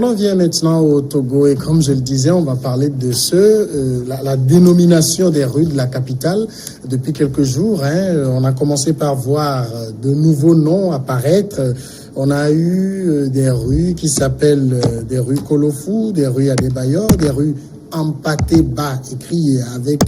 On en vient maintenant au Togo et comme je le disais, on va parler de la dénomination des rues de la capitale. Depuis quelques jours, on a commencé par voir de nouveaux noms apparaître. On a eu des rues qui s'appellent des rues Kolofou, des rues Adebayor, des rues Ampaté-Ba, écrit avec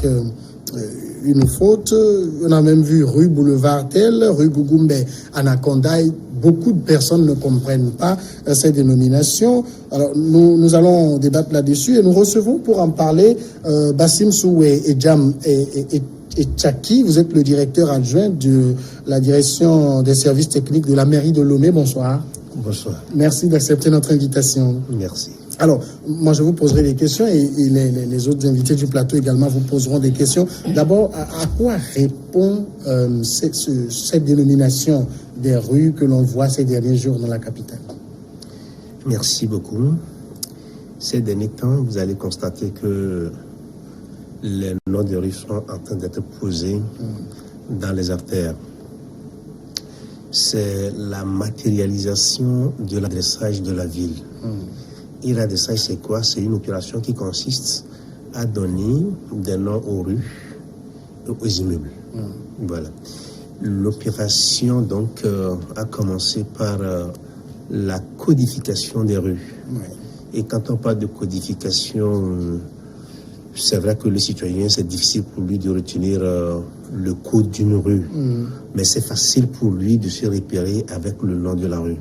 une faute. On a même vu rue Boulevard Tel, rue Gougoumbe, Anaconda. Beaucoup de personnes ne comprennent pas ces dénominations. Alors, nous allons débattre là-dessus et nous recevons pour en parler Bassim Soué et Jam et Tchaki. Vous êtes le directeur adjoint de la direction des services techniques de la mairie de Lomé. Bonsoir. Bonsoir. Merci d'accepter notre invitation. Merci. Alors, moi, je vous poserai des questions et les autres invités du plateau également vous poseront des questions. D'abord, à quoi répond cette dénomination des rues que l'on voit ces derniers jours dans la capitale? Merci beaucoup. Ces derniers temps, vous allez constater que les noms de rues sont en train d'être posés dans les artères. C'est la matérialisation de l'adressage de la ville. Et l'adressage, c'est quoi? C'est une opération qui consiste à donner des noms aux rues et aux immeubles. Voilà. L'opération, donc, a commencé par la codification des rues. Et quand on parle de codification, c'est vrai que le citoyen, c'est difficile pour lui de retenir le code d'une rue. Mais c'est facile pour lui de se repérer avec le nom de la rue.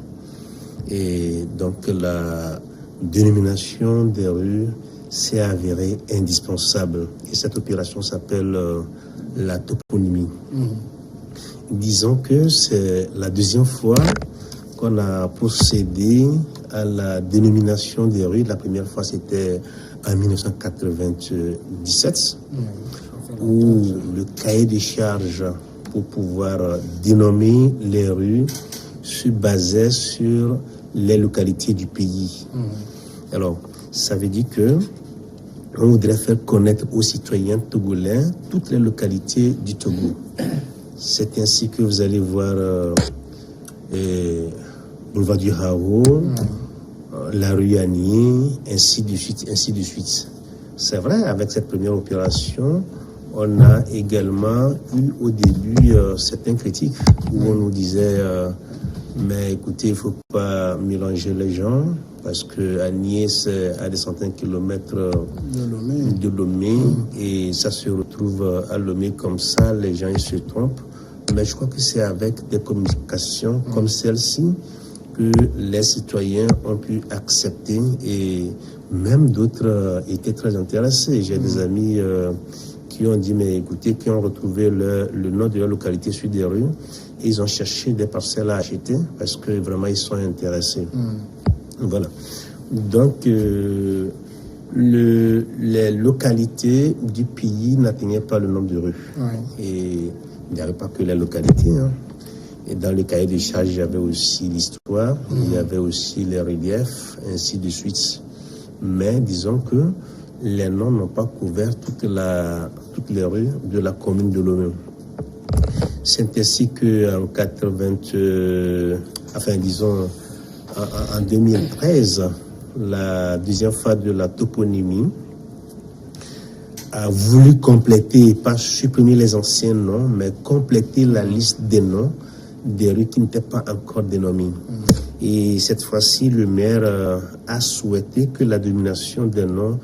Et donc, la dénomination des rues s'est avérée indispensable. Et cette opération s'appelle la toponymie. Disons que c'est la deuxième fois qu'on a procédé à la dénomination des rues. La première fois, c'était en 1997, où le cahier des charges pour pouvoir dénommer les rues se basait sur les localités du pays. Alors, ça veut dire que on voudrait faire connaître aux citoyens togolais toutes les localités du Togo. C'est ainsi que vous allez voir Boulevard du Hao, la rue Agnier, ainsi de suite, ainsi de suite. C'est vrai, avec cette première opération, on a également eu au début certaines critiques où on nous disait mais écoutez, il ne faut pas mélanger les gens parce que Agnier, c'est à des centaines de kilomètres de Lomé et ça se retrouve à Lomé comme ça, les gens ils se trompent. Mais je crois que c'est avec des communications comme celle-ci que les citoyens ont pu accepter et même d'autres étaient très intéressés. J'ai des amis qui ont dit, mais écoutez, qui ont retrouvé le nom de leur localité sur des rues, et ils ont cherché des parcelles à acheter parce que vraiment ils sont intéressés. Voilà. Donc, les localités du pays n'atteignaient pas le nombre de rues. Et il n'y avait pas que les localités. Et dans le cahier des charges, il y avait aussi l'histoire, il y avait aussi les reliefs, ainsi de suite. Mais disons que les noms n'ont pas couvert toutes les rues de la commune de Lomé. C'est ainsi qu'en en 2013, la deuxième phase de la toponymie a voulu compléter, pas supprimer les anciens noms, mais compléter la liste des noms des rues qui n'étaient pas encore dénommées. Et cette fois-ci, le maire a souhaité que la dénomination des noms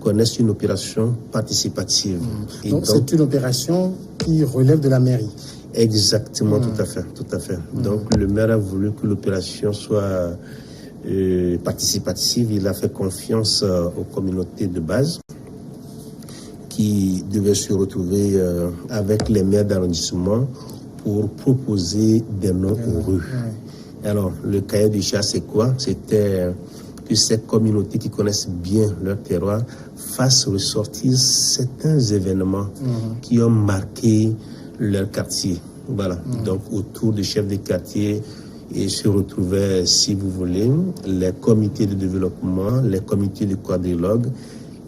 connaisse une opération participative. Donc c'est une opération qui relève de la mairie. Exactement, tout à fait. Donc le maire a voulu que l'opération soit participative. Il a fait confiance aux communautés de base qui devaient se retrouver avec les maires d'arrondissement pour proposer des noms aux rues. Alors, le cahier des charges, c'est quoi? C'était que ces communautés qui connaissent bien leur terroir fassent ressortir certains événements qui ont marqué leur quartier. Voilà. Donc, autour des chefs de quartier, et se retrouvaient, si vous voulez, les comités de développement, les comités de quadrilogues,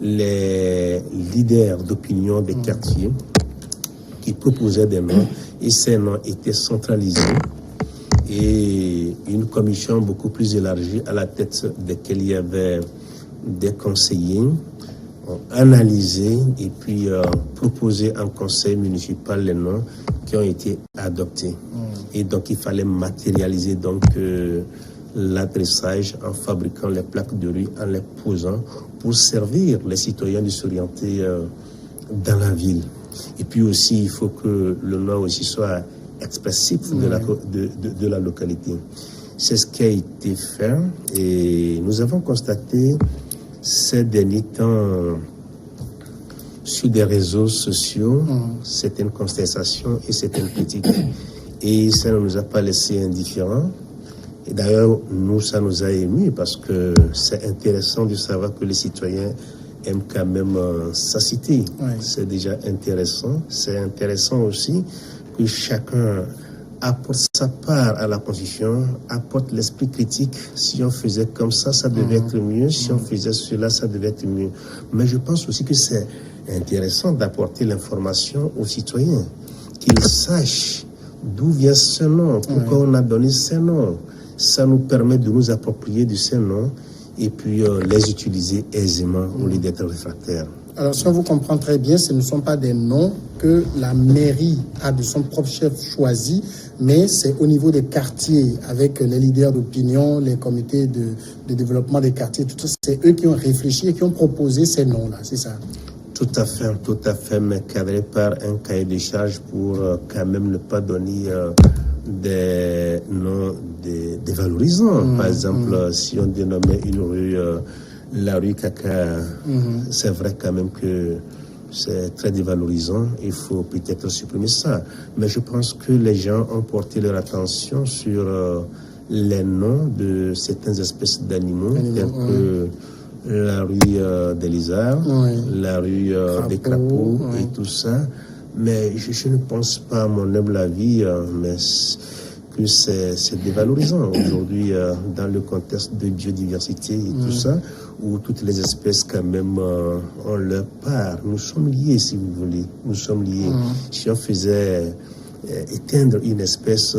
les leaders d'opinion des quartiers qui proposaient des noms, et ces noms étaient centralisés et une commission beaucoup plus élargie à la tête de laquelle il y avait des conseillers ont analysé et puis proposé en conseil municipal les noms qui ont été adoptés. Et donc il fallait matérialiser donc l'adressage en fabriquant les plaques de rue, en les posant pour servir les citoyens de s'orienter dans la ville. Et puis aussi, il faut que le nom aussi soit expressif de la localité. C'est ce qui a été fait et nous avons constaté ces derniers temps sur des réseaux sociaux certaines contestations et certaines critiques. Et ça ne nous a pas laissé indifférents. Et d'ailleurs, nous, ça nous a émus parce que c'est intéressant de savoir que les citoyens aiment quand même sa cité. Ouais. C'est déjà intéressant. C'est intéressant aussi que chacun apporte sa part à la constitution, apporte l'esprit critique. Si on faisait comme ça devait être mieux. Si on faisait cela, ça devait être mieux. Mais je pense aussi que c'est intéressant d'apporter l'information aux citoyens, qu'ils sachent d'où vient ce nom, pourquoi on a donné ce nom. Ça nous permet de nous approprier de ces noms et puis les utiliser aisément au lieu d'être réfractaires. Alors, si on vous comprend très bien, ce ne sont pas des noms que la mairie a de son propre chef choisi, mais c'est au niveau des quartiers, avec les leaders d'opinion, les comités de développement des quartiers, tout ça, c'est eux qui ont réfléchi et qui ont proposé ces noms-là, c'est ça? Tout à fait, mais cadré par un cahier de charges pour quand même ne pas donner des noms dévalorisants. Par exemple, si on dénommait une rue la rue Caca, c'est vrai quand même que c'est très dévalorisant. Il faut peut-être supprimer ça. Mais je pense que les gens ont porté leur attention sur les noms de certaines espèces d'animaux, tels que la rue des lézards, la rue des crapauds et tout ça. Mais je ne pense pas, à mon humble avis, mais que c'est dévalorisant aujourd'hui dans le contexte de biodiversité et tout ça, où toutes les espèces quand même ont leur part. Nous sommes liés, si vous voulez. Nous sommes liés. Si on faisait éteindre une espèce,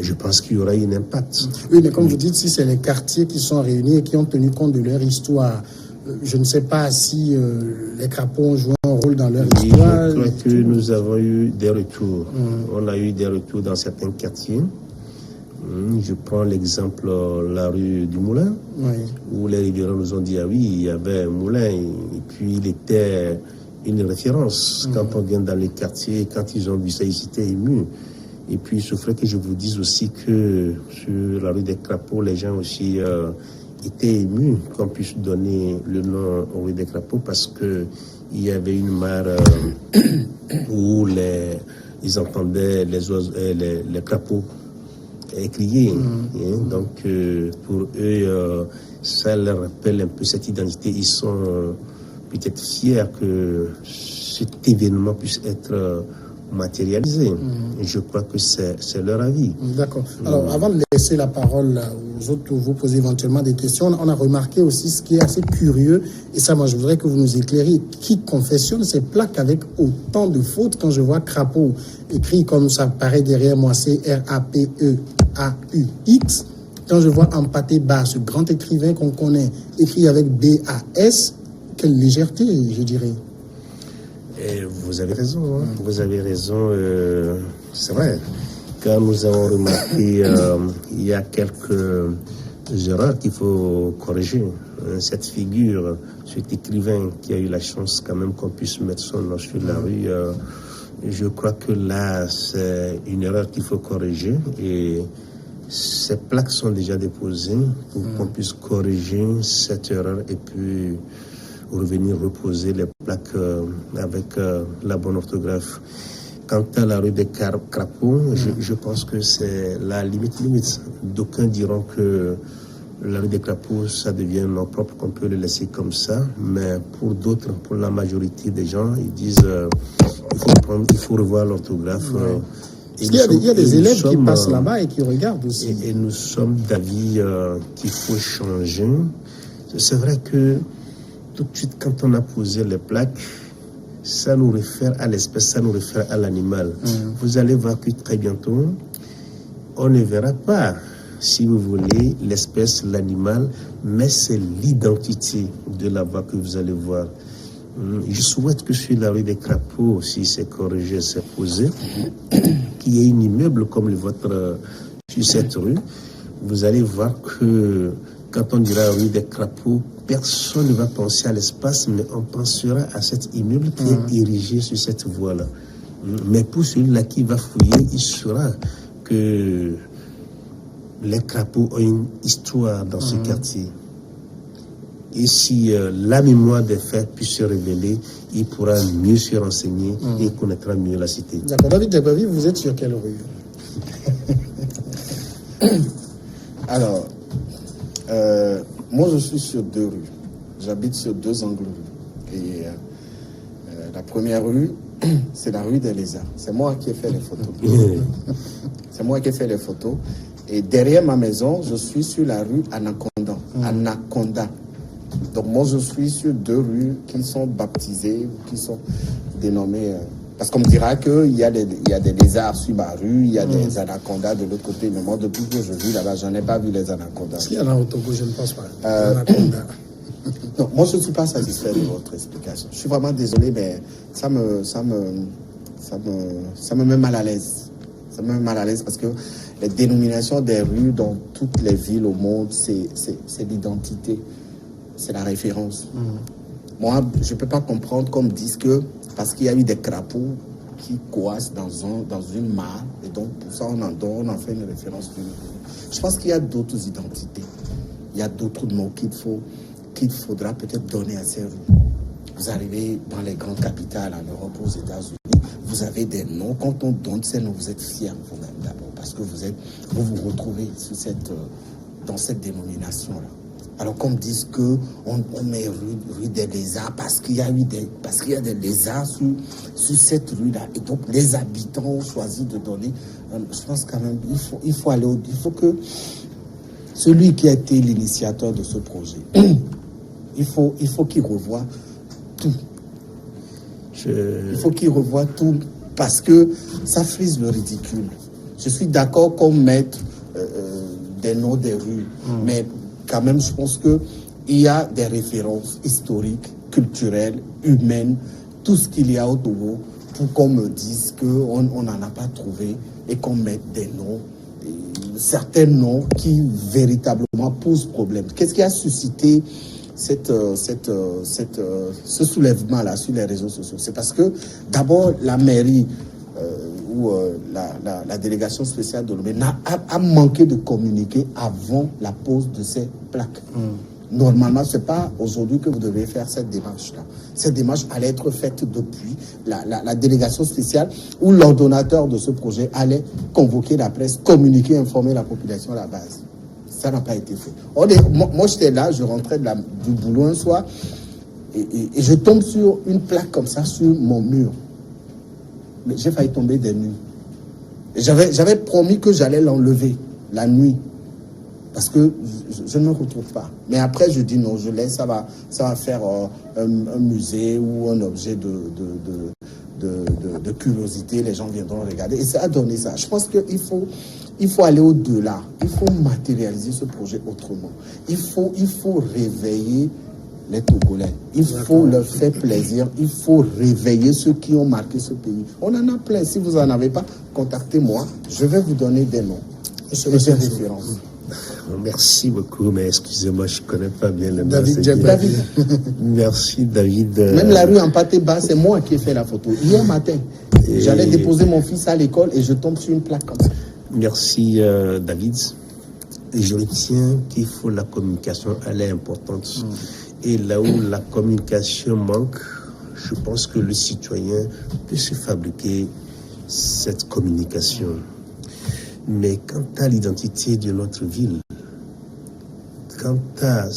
je pense qu'il y aura un impact. Oui, mais comme vous dites, si c'est les quartiers qui sont réunis et qui ont tenu compte de leur histoire, je ne sais pas si les crapauds ont joué un rôle dans leur histoire. Je crois que nous avons eu des retours. On a eu des retours dans certains quartiers. Je prends l'exemple la rue du Moulin, où les riverains nous ont dit, ah oui, il y avait un moulin, et puis il était une référence. Quand on vient dans les quartiers, quand ils ont vu ça, ils étaient émus. Et puis, il faudrait que je vous dise aussi que sur la rue des crapauds, les gens aussi étaient émus qu'on puisse donner le nom aux rues des crapauds parce que il y avait une mare où ils entendaient les oiseaux, les crapauds crier. Donc, pour eux, ça leur rappelle un peu cette identité. Ils sont peut-être fiers que cet événement puisse être matérialisé. Je crois que c'est leur avis. D'accord. Alors, avant de laisser la parole aux autres pour vous poser éventuellement des questions, on a remarqué aussi ce qui est assez curieux, et ça, moi, je voudrais que vous nous éclairiez. Qui confectionne ces plaques avec autant de fautes? Quand je vois crapaud écrit comme ça paraît derrière moi, C-R-A-P-E-A-U-X, quand je vois Empaté Bas, ce grand écrivain qu'on connaît, écrit avec B-A-S, quelle légèreté, je dirais. Et vous avez raison, vous avez raison, c'est vrai. Quand nous avons remarqué, il y a quelques erreurs qu'il faut corriger. Cette figure, cet écrivain qui a eu la chance quand même qu'on puisse mettre son nom sur la rue, je crois que là, c'est une erreur qu'il faut corriger. Et ces plaques sont déjà déposées pour qu'on puisse corriger cette erreur et puis revenir reposer les plaques avec la bonne orthographe. Quant à la rue des crapauds, je pense que c'est la limite. D'aucuns diront que la rue des crapauds, ça devient un nom propre, qu'on peut le laisser comme ça. Mais pour d'autres, pour la majorité des gens, ils disent il faut revoir l'orthographe. Il y a des élèves qui passent là-bas et qui regardent aussi. Et nous sommes d'avis qu'il faut changer. C'est vrai que tout de suite, quand on a posé les plaques, ça nous réfère à l'espèce, ça nous réfère à l'animal. Vous allez voir que très bientôt, on ne verra pas, si vous voulez, l'espèce, l'animal, mais c'est l'identité de la vache que vous allez voir. Je souhaite que sur la rue des Crapauds, si c'est corrigé, c'est posé, qu'il y ait un immeuble comme le vôtre sur cette rue. Vous allez voir que quand on dira rue des Crapauds, personne ne va penser à l'espace, mais on pensera à cet immeuble qui est érigé sur cette voie-là. Mais pour celui-là qui va fouiller, il saura que les Crapauds ont une histoire dans ce quartier. Et si la mémoire des faits puisse se révéler, il pourra mieux se renseigner et connaîtra mieux la cité. D'accord. David Diakbavi, vous êtes sur quelle rue? Alors, moi je suis sur 2 rues. J'habite sur 2 angles rues. Et la première rue, c'est la rue des Lézards. C'est moi qui ai fait les photos. C'est moi qui ai fait les photos. Et derrière ma maison, je suis sur la rue Anaconda. Anaconda. Donc moi je suis sur 2 rues qui sont baptisées, qui sont dénommées... parce qu'on me dira qu'il y a des lézards sur ma rue, il y a des anacondas de l'autre côté. Mais moi, depuis que je vis là-bas, je n'en ai pas vu les anacondas. Est-ce qu'il y en a au Togo? Je ne pense pas. Anaconda. Non, moi, je ne suis pas satisfait de votre explication. Je suis vraiment désolé, mais ça me met mal à l'aise. Ça me met mal à l'aise parce que les dénominations des rues dans toutes les villes au monde, c'est l'identité, c'est la référence. Moi, je ne peux pas comprendre qu'on me dise que parce qu'il y a eu des crapauds qui coassent dans une mare, et donc pour ça on en fait une référence. Je pense qu'il y a d'autres identités, il y a d'autres noms qu'il faudra peut-être donner à ces rues. Vous arrivez dans les grandes capitales en Europe, aux États-Unis, vous avez des noms. Quand on donne ces noms, vous êtes fiers vous-même d'abord, parce que vous vous retrouvez dans cette dénomination-là. Alors qu'on me dise qu'on met rue des lézards parce qu'il y a des lézards sur cette rue-là. Et donc les habitants ont choisi de donner. Je pense quand même il faut aller il faut que celui qui a été l'initiateur de ce projet, il faut qu'il revoie tout. Il faut qu'il revoie tout parce que ça frise le ridicule. Je suis d'accord qu'on mette des noms des rues, mais quand même, je pense qu'il y a des références historiques, culturelles, humaines, tout ce qu'il y a au Togo, pour qu'on me dise qu'on n'en a pas trouvé et qu'on mette des noms, certains noms qui véritablement posent problème. Qu'est-ce qui a suscité ce soulèvement-là sur les réseaux sociaux? C'est parce que, d'abord, la mairie ou la délégation spéciale de Lomé a manqué de communiquer avant la pose de ces plaques. Normalement, ce n'est pas aujourd'hui que vous devez faire cette démarche-là. Cette démarche allait être faite depuis la délégation spéciale où l'ordonnateur de ce projet allait convoquer la presse, communiquer, informer la population à la base. Ça n'a pas été fait. Moi, j'étais là, je rentrais du boulot un soir et je tombe sur une plaque comme ça sur mon mur. J'ai failli tomber des nuits. J'avais promis que j'allais l'enlever la nuit. Parce que je ne me retrouve pas. Mais après, je dis non, je laisse, ça va faire un musée ou un objet de curiosité. Les gens viendront regarder. Et ça a donné ça. Je pense qu'il faut aller au-delà. Il faut matérialiser ce projet autrement. Il faut réveiller les Togolais. Il faut leur faire plaisir. Il faut réveiller ceux qui ont marqué ce pays. On en a plein. Si vous n'en avez pas, contactez-moi. Je vais vous donner des noms et des références. Merci beaucoup, mais excusez-moi, je ne connais pas bien les noms. David. Merci, David. Même la rue en pâté bas, c'est moi qui ai fait la photo. Hier matin, j'allais déposer mon fils à l'école et je tombe sur une plaque comme ça. Merci, David. Je retiens qu'il faut la communication, elle est importante. Et là où la communication manque, je pense que le citoyen peut se fabriquer cette communication. Mais quant à l'identité de notre ville, quant à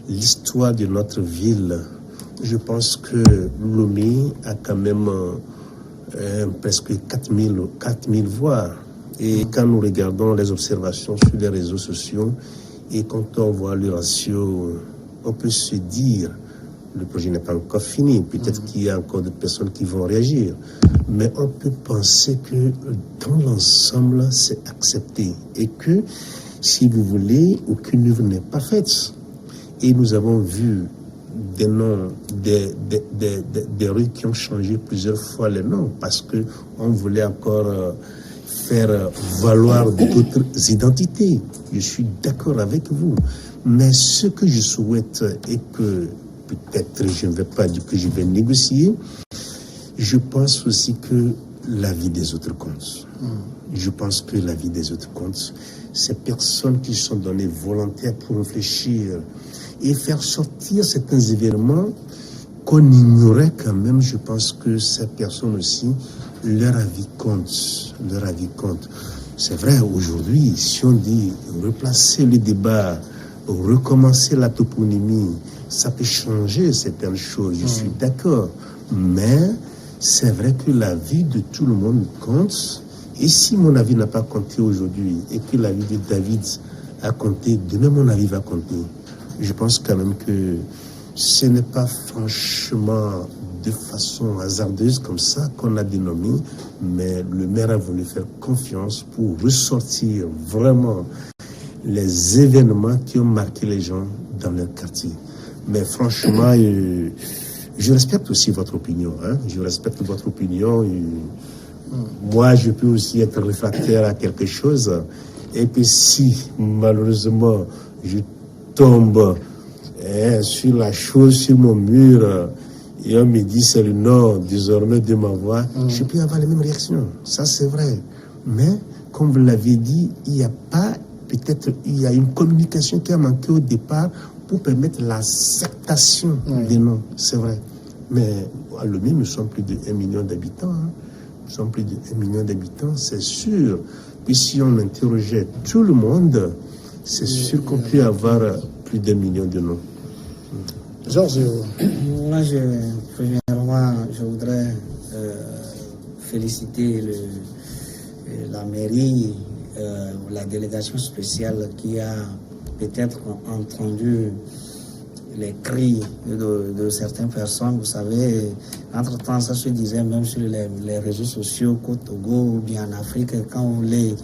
l'histoire de notre ville, je pense que Lomé a quand même presque 4000 voix. Et quand nous regardons les observations sur les réseaux sociaux et quand on voit le ratio, on peut se dire Le projet n'est pas encore fini. Peut-être qu'il y a encore d'autres personnes qui vont réagir. Mais on peut penser que dans l'ensemble, c'est accepté. Et que, si vous voulez, aucune œuvre n'est pas faite. Et nous avons vu des noms, des rues qui ont changé plusieurs fois les noms parce qu'on voulait encore faire valoir d'autres identités. Je suis d'accord avec vous. Mais ce que je souhaite et que peut-être je ne vais pas dire que je vais négocier, je pense aussi que la vie des autres compte. Je pense que la vie des autres compte. Ces personnes qui sont données volontaires pour réfléchir et faire sortir certains événements qu'on ignorait quand même, je pense que ces personnes aussi, leur avis compte. Leur avis compte. C'est vrai, aujourd'hui, si on dit replacer le débat, recommencer la toponymie, ça peut changer certaines choses, je suis d'accord. Mais c'est vrai que la vie de tout le monde compte. Et si mon avis n'a pas compté aujourd'hui et que l'avis de David a compté, demain mon avis va compter. Je pense quand même que ce n'est pas franchement de façon hasardeuse comme ça qu'on a dénommé, mais le maire a voulu faire confiance pour ressortir vraiment les événements qui ont marqué les gens dans leur quartier. Mais franchement, je respecte aussi votre opinion. Je respecte votre opinion. Moi, je peux aussi être réfractaire à quelque chose. Et puis si, malheureusement, je tombe sur la chose, sur mon mur, et on me dit c'est le nom désormais de ma voix, je peux avoir les mêmes réactions. Ça, c'est vrai. Mais, comme vous l'avez dit, il n'y a pas, peut-être, il y a une communication qui a manqué au départ pour permettre l'acceptation des noms. C'est vrai. Mais à Lomé, nous sommes plus de 1 million d'habitants. Nous sommes plus de 1 million d'habitants, c'est sûr. Puis si on interrogeait tout le monde, c'est sûr qu'on peut avoir plus d'1 million de noms. Georges. Moi, premièrement, je voudrais féliciter la mairie, la délégation spéciale qui a peut-être entendu les cris de certaines personnes. Vous savez, entre-temps, ça se disait même sur les réseaux sociaux qu'au Togo ou bien en Afrique, quand vous voulez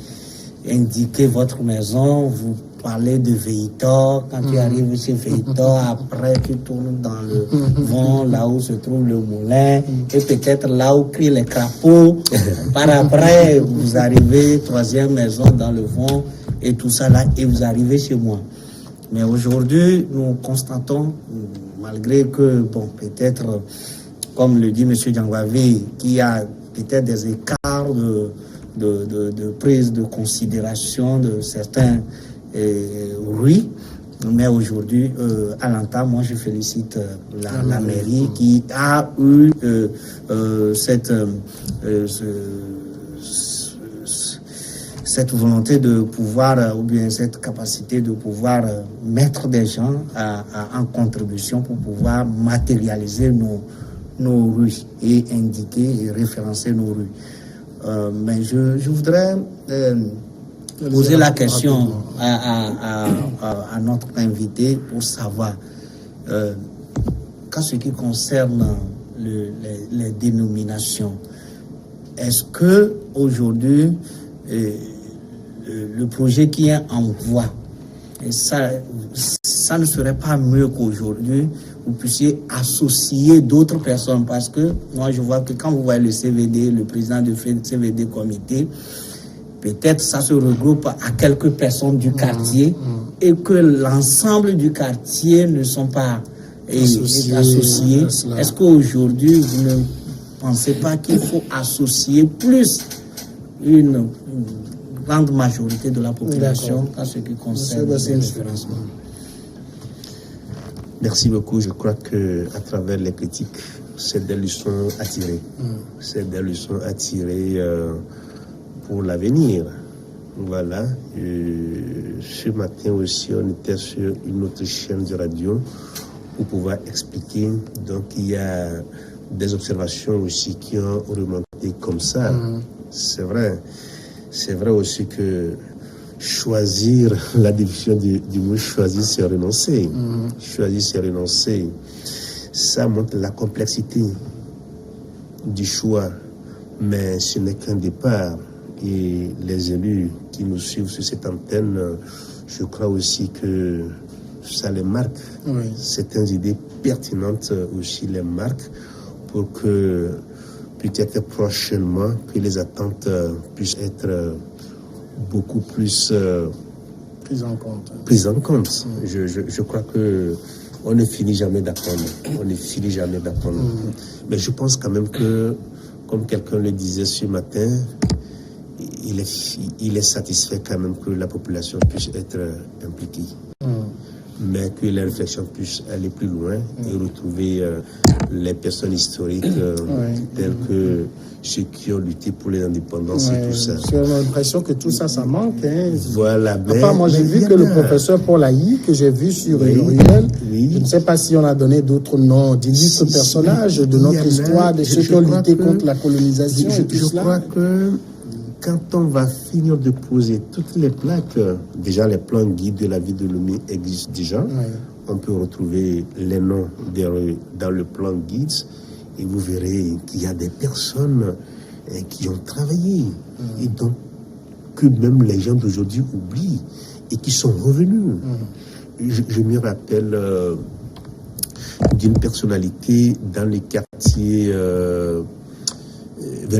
indiquer votre maison, vous parlez de Véitor. Quand tu arrives chez Véitor, après tu tournes dans le vent, là où se trouve le moulin, et peut-être là où crient les crapauds. Par après, vous arrivez, 3e maison dans le vent, et tout ça là, et vous arrivez chez moi. Mais aujourd'hui, nous constatons, malgré que, bon, peut-être, comme le dit M. Djangwavé, qu'il y a peut-être des écarts de prise de considération de certains rues, mais aujourd'hui, à l'entame, moi je félicite la mairie qui a eu cette volonté de pouvoir, ou bien cette capacité de pouvoir mettre des gens en contribution pour pouvoir matérialiser nos rues et indiquer et référencer nos rues. Mais je voudrais poser la question à notre invité pour savoir, qu'en ce qui concerne les dénominations, est-ce que aujourd'hui le projet qui est en voie, et ça ne serait pas mieux qu'aujourd'hui vous puissiez associer d'autres personnes, parce que moi je vois que quand vous voyez le CVD, le président du CVD comité, peut-être ça se regroupe à quelques personnes du quartier et que l'ensemble du quartier ne sont pas associés. Est-ce qu'aujourd'hui vous ne pensez pas qu'il faut associer plus une grande majorité de la population à ce qui concerne le référencement? Merci beaucoup. Je crois que à travers les critiques, c'est des leçons à tirer. C'est des leçons à tirer pour l'avenir. Voilà. Ce matin aussi, on était sur une autre chaîne de radio pour pouvoir expliquer. Donc, il y a des observations aussi qui ont remonté comme ça. C'est vrai. C'est vrai aussi que choisir la définition du mot choisir, c'est renoncer. Choisir, c'est renoncer. Ça montre la complexité du choix, mais ce n'est qu'un départ. Et les élus qui nous suivent sur cette antenne, je crois aussi que ça les marque. Oui. Certaines idées pertinentes aussi les marquent pour que peut-être prochainement que les attentes puissent être beaucoup plus Prise en compte. prises en compte. Je crois que on ne finit jamais d'apprendre. On ne finit jamais d'apprendre. Mais je pense quand même que, comme quelqu'un le disait ce matin, il est satisfait quand même que la population puisse être impliquée. Mais que la réflexion puisse aller plus loin et retrouver les personnes historiques telles que ceux qui ont lutté pour les indépendances et tout ça. J'ai l'impression que tout ça, ça manque. Hein. Voilà. Moi, j'ai vu que le professeur Paul Haï, que j'ai vu sur Ruel, je ne sais pas si on a donné d'autres noms, d'illustres personnages de notre histoire, de ceux qui ont lutté contre la colonisation et tout je cela. crois que quand on va finir de poser toutes les plaques, déjà les plans guides de la ville de Lomé existent déjà. On peut retrouver les noms des rues dans le plan guide et vous verrez qu'il y a des personnes qui ont travaillé et donc que même les gens d'aujourd'hui oublient et qui sont revenus. Je me rappelle d'une personnalité dans les quartiers vers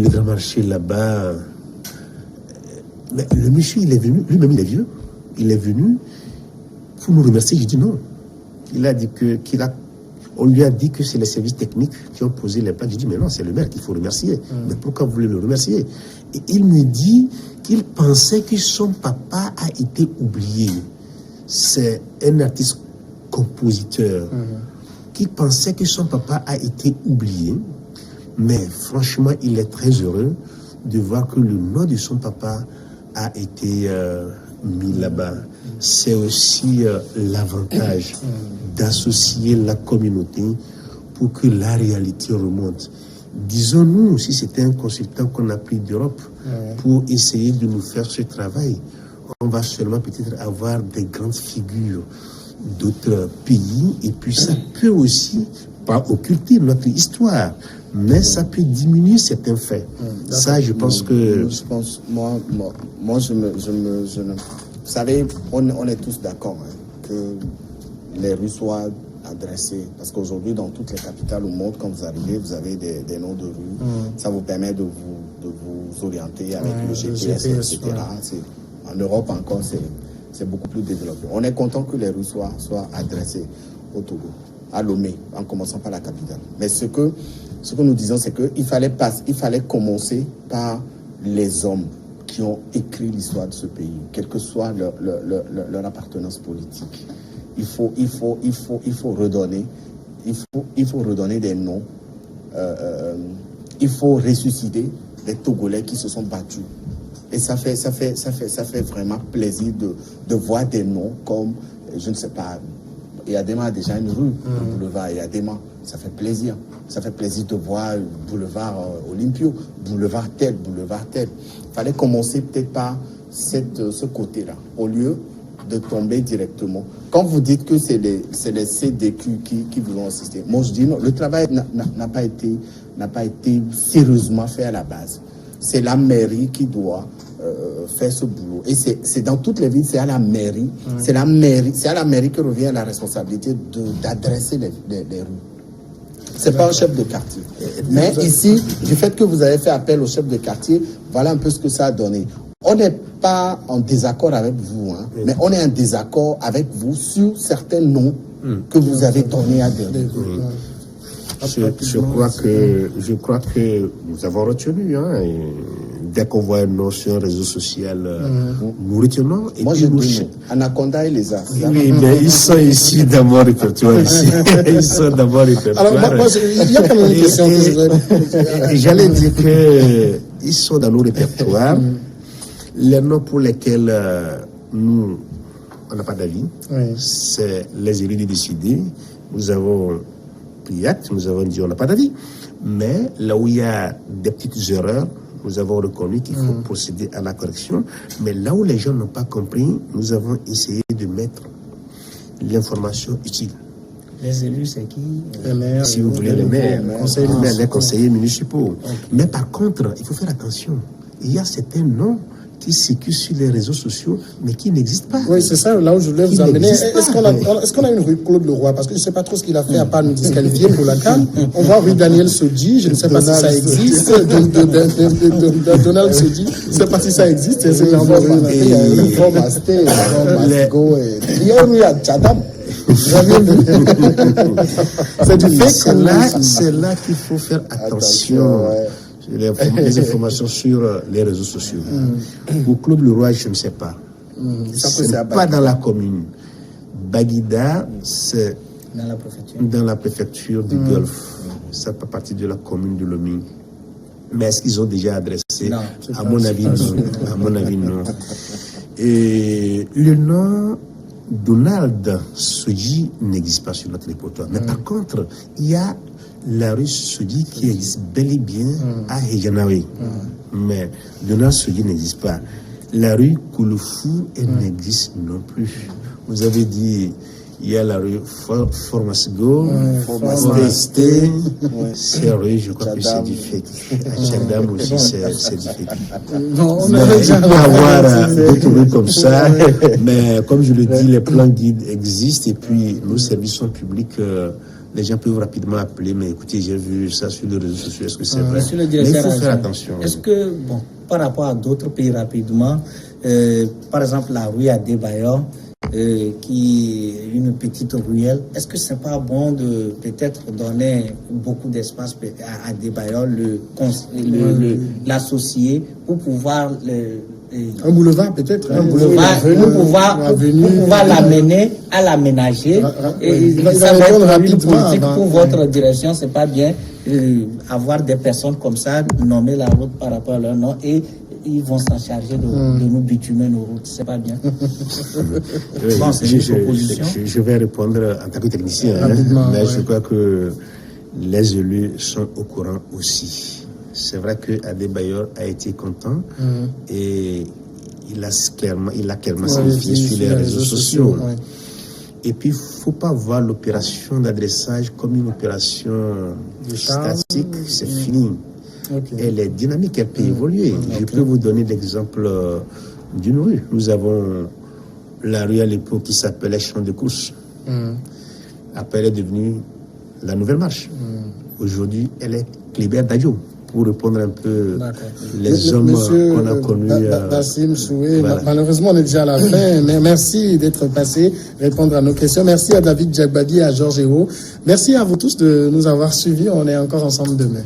le grand marché là-bas. Mais le monsieur, il est venu, lui-même il est vieux, il est venu pour nous remercier. J'ai dit non. Il a dit on lui a dit que c'est les services techniques qui ont posé les plaques. J'ai dit mais non, c'est le maire qu'il faut remercier. Mais pourquoi vous voulez le remercier? Et il me dit qu'il pensait que son papa a été oublié. C'est un artiste compositeur qui pensait que son papa a été oublié. Mais franchement, il est très heureux de voir que le nom de son papa a été mis là-bas. C'est aussi l'avantage d'associer la communauté pour que la réalité remonte. Disons-nous, si c'était un consultant qu'on a pris d'Europe pour essayer de nous faire ce travail, on va seulement peut-être avoir des grandes figures d'autres pays et puis ça peut aussi pas occulter notre histoire, mais ça peut diminuer certains faits. Ça, je pense que... Vous savez, on est tous d'accord que les rues soient adressées. Parce qu'aujourd'hui, dans toutes les capitales au monde, quand vous arrivez, vous avez des noms de rues. Ça vous permet de vous orienter avec le GPS, etc. En Europe encore, c'est beaucoup plus développé. On est content que les rues soient adressées au Togo, à Lomé, en commençant par la capitale. Mais ce que nous disons, c'est qu'il fallait commencer par les hommes qui ont écrit l'histoire de ce pays, quelle que soit leur appartenance politique. Il faut redonner des noms. Il faut ressusciter les Togolais qui se sont battus. Et ça fait vraiment plaisir de voir des noms comme, je ne sais pas, Eyadema a déjà une rue, le boulevard Eyadema. Ça fait plaisir. Ça fait plaisir de voir boulevard Olympio, boulevard tel. Il fallait commencer peut-être par ce côté-là, au lieu de tomber directement. Quand vous dites que c'est les CDQ qui vous ont assisté, moi je dis non, le travail n'a pas été sérieusement fait à la base. C'est la mairie qui doit faire ce boulot. Et c'est dans toutes les villes, c'est à la mairie. C'est à la mairie que revient la responsabilité d'adresser les rues. C'est pas un chef de quartier. Mais ici, du fait que vous avez fait appel au chef de quartier, voilà un peu ce que ça a donné. On n'est pas en désaccord avec vous, mais on est en désaccord avec vous sur certains noms que vous avez donnés à des rues. Je crois que nous avons retenu. Et dès qu'on voit un nom sur un réseau social, nous retenons. Et moi, je dis Anaconda et les As. Oui, mais ils sont ici dans mon répertoire. Ils sont dans mon répertoire. Alors, il y a quand même une question que j'allais dire qu'ils sont dans nos répertoires. Les noms pour lesquels nous, on n'a pas d'avis, c'est les élus de décider. Nous avons pris acte, nous avons dit on n'a pas d'avis. Mais là où il y a des petites erreurs, nous avons reconnu qu'il faut procéder à la correction. Mais là où les gens n'ont pas compris, nous avons essayé de mettre l'information utile. Les élus, c'est qui? Les maires, Si vous voulez, les maires, les conseillers municipaux. Mais par contre, il faut faire attention. Il y a certains noms qui circulent sur les réseaux sociaux, mais qui n'existent pas. Oui, c'est ça, là où je voulais vous amener. Est-ce qu'on a une rue Claude Leroy? Parce que je ne sais pas trop ce qu'il a fait à part nous disqualifier pour la CAN. On voit rue Daniel Sodi, je ne sais pas si ça existe. Donald Sodi, je ne sais pas si ça existe. C'est l'endroit où il y a une forme à Sté, il y a une rue à Tchadam. C'est du fait c'est là qu'il faut faire attention. Les informations sur les réseaux sociaux. Au Club Leroy, je ne sais pas. C'est pas dans la commune. Baguida, c'est dans la préfecture du Golfe. Ça fait partie de la commune de Lomé. Mais est-ce qu'ils ont déjà adressé? Non, à mon avis, non. À mon avis, non. Et le nom Donald Sodi n'existe pas sur notre répertoire. Mais par contre, il y a la rue Sodi qui existe bel et bien à Hejanawe. Mais Donald Sodi n'existe pas. La rue Kouloufou, elle n'existe non plus. Vous avez dit, il y a la rue Formasgo, Formasté, c'est rue, je crois que c'est du fait. À Tchadam aussi, c'est du fait. On peut avoir d'autres rues comme ça, mais comme je le dis, les plans guides existent et puis nos services sont publics. Les gens peuvent rapidement appeler, mais écoutez, j'ai vu ça sur les réseaux sociaux, est-ce que c'est vrai? Mais il faut faire attention. Est-ce que, bon, par rapport à d'autres pays rapidement, par exemple la rue Adebayor, qui est une petite ruelle, est-ce que c'est pas bon de peut-être donner beaucoup d'espace à Adebayor, l'associer pour pouvoir un boulevard peut-être, un boulevard pour pouvoir l'amener à l'aménager. Ça va être une politique pour votre direction, c'est pas bien avoir des personnes comme ça nommer la route par rapport à leur nom et ils vont s'en charger de nous bitumer nos routes, c'est pas bien. Bon, c'est une proposition. Je vais répondre en tant que technicien, mais je crois que les élus sont au courant aussi. C'est vrai que Adebayor a été content et il a clairement signifié sur les réseaux sociaux. Et puis, il ne faut pas voir l'opération d'adressage comme une opération statique, c'est fini. Elle est dynamique, elle peut évoluer. Je peux vous donner l'exemple d'une rue. Nous avons la rue à l'époque qui s'appelait Champ de course. Après, elle est devenue la Nouvelle Marche. Aujourd'hui, elle est Clébert Dadjo. Pour répondre un peu les hommes qu'on a connus. Bassim Soué, voilà. Malheureusement, on est déjà à la fin. Mais merci d'être passé, répondre à nos questions. Merci à David Djagbadi et à Georges Hérault. Merci à vous tous de nous avoir suivis. On est encore ensemble demain.